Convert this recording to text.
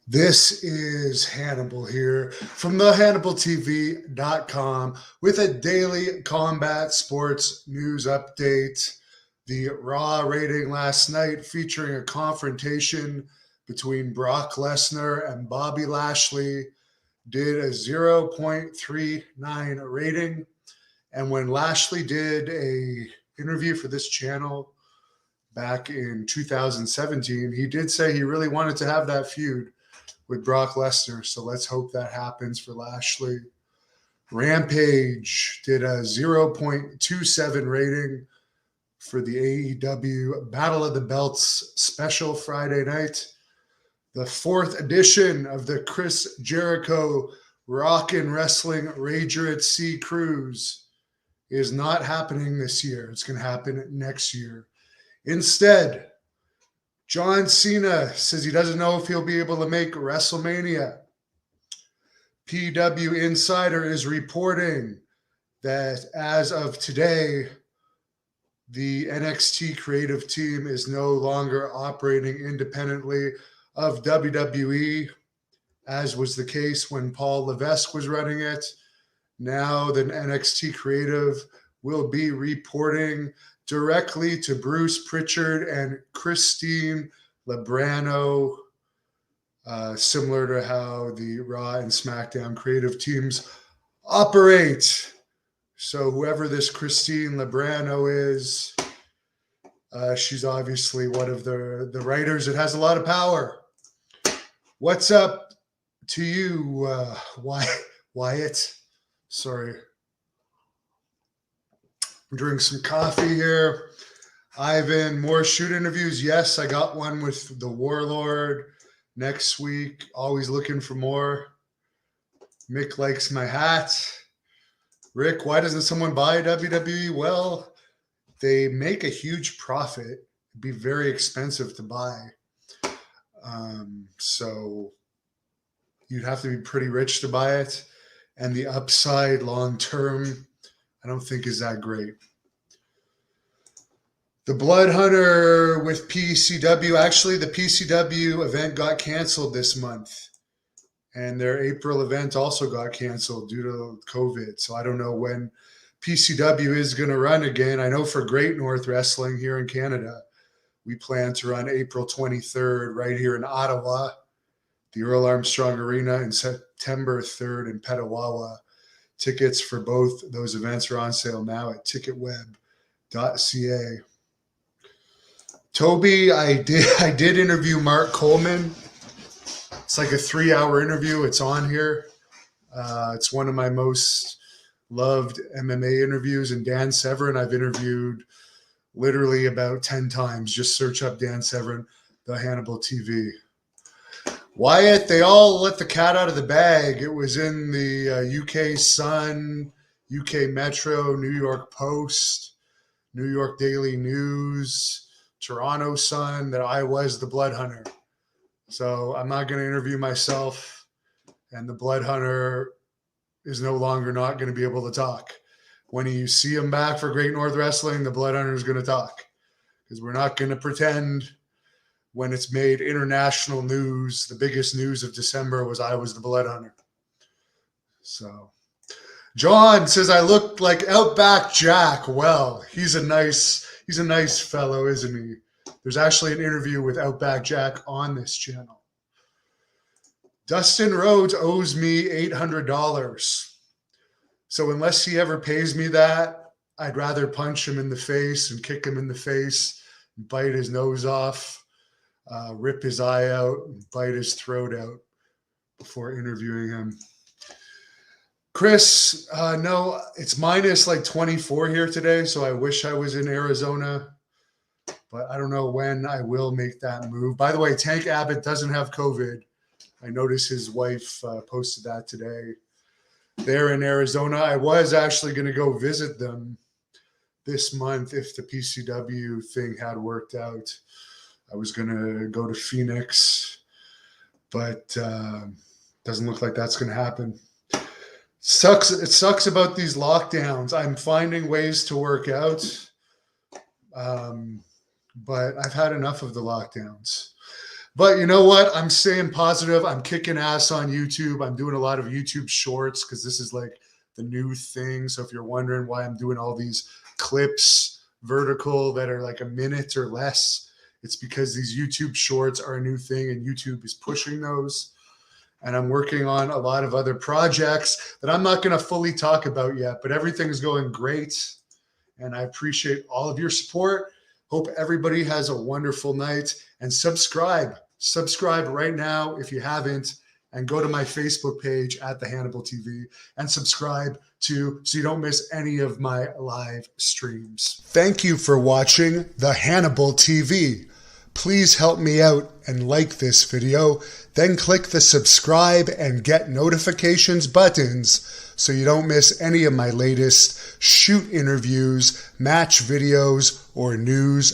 This is Hannibal here from the HannibalTV.com with a daily combat sports news update. The Raw rating last night featuring a confrontation between Brock Lesnar and Bobby Lashley did a 0.39 rating. And when Lashley did a interview for this channel back in 2017, he did say he really wanted to have that feud with Brock Lesnar. So let's hope that happens for Lashley. Rampage did a 0.27 rating for the AEW Battle of the Belts special Friday night. The fourth edition of the Chris Jericho Rockin' Wrestling Rager at Sea Cruise is not happening this year. It's going to happen next year. Instead, John Cena says he doesn't know if he'll be able to make WrestleMania. PW Insider is reporting that as of today, the NXT creative team is no longer operating independently of WWE, as was the case when Paul Levesque was running it. Now the NXT creative will be reporting directly to Bruce Pritchard and Christine Lebrano, similar to how the Raw and SmackDown creative teams operate. So whoever this Christine Lebrano is, she's obviously one of the writers that has a lot of power. What's up to you, Wyatt? Sorry. I'm drinking some coffee here. Ivan, more shoot interviews. Yes, I got one with the Warlord next week. Always looking for more. Mick likes my hat. Rick, why doesn't someone buy WWE? Well, they make a huge profit. It'd be very expensive to buy. So you'd have to be pretty rich to buy it. And the upside long term, I don't think is that great. The Blood Hunter with PCW. Actually, the PCW event got canceled this month. And their April event also got canceled due to COVID. So I don't know when PCW is going to run again. I know for Great North Wrestling here in Canada, we plan to run April 23rd right here in Ottawa, the Earl Armstrong Arena, and September 3rd in Petawawa. Tickets for both those events are on sale now at ticketweb.ca. Toby, I did interview Mark Coleman. It's like a 3-hour interview. It's on here. It's one of my most loved MMA interviews. And Dan Severn, I've interviewed literally about 10 times. Just search up Dan Severn, the Hannibal TV. Wyatt, they all let the cat out of the bag. It was in the UK Sun, UK Metro, New York Post, New York Daily News, Toronto Sun that I was the Blood Hunter. So I'm not going to interview myself, and the Blood Hunter is no longer not going to be able to talk. When you see him back for Great North Wrestling, the Blood Hunter is going to talk, because we're not going to pretend when it's made international news. The biggest news of December was I was the Blood Hunter. So John says I look like Outback Jack. Well, he's a nice fellow, isn't he? There's actually an interview with Outback Jack on this channel. Dustin Rhodes owes me $800. So unless he ever pays me that, I'd rather punch him in the face and kick him in the face, and bite his nose off, rip his eye out, and bite his throat out before interviewing him. Chris, no, it's minus like 24 here today, so I wish I was in Arizona. But I don't know when I will make that move. By the way, Tank Abbott doesn't have COVID. I noticed his wife posted that today. They're in Arizona. I was actually going to go visit them this month if the PCW thing had worked out. I was going to go to Phoenix, but doesn't look like that's going to happen. It sucks about these lockdowns. I'm finding ways to work out. But I've had enough of the lockdowns. But you know what? I'm staying positive. I'm kicking ass on YouTube. I'm doing a lot of YouTube shorts because this is like the new thing. So if you're wondering why I'm doing all these clips vertical that are like a minute or less, it's because these YouTube shorts are a new thing and YouTube is pushing those. And I'm working on a lot of other projects that I'm not going to fully talk about yet, but everything's going great. And I appreciate all of your support. Hope everybody has a wonderful night, and subscribe. Subscribe right now if you haven't, and go to my Facebook page at the Hannibal TV and subscribe so you don't miss any of my live streams. Thank you for watching the Hannibal TV. Please help me out and like this video, then click the subscribe and get notifications buttons so you don't miss any of my latest shoot interviews, match videos, or news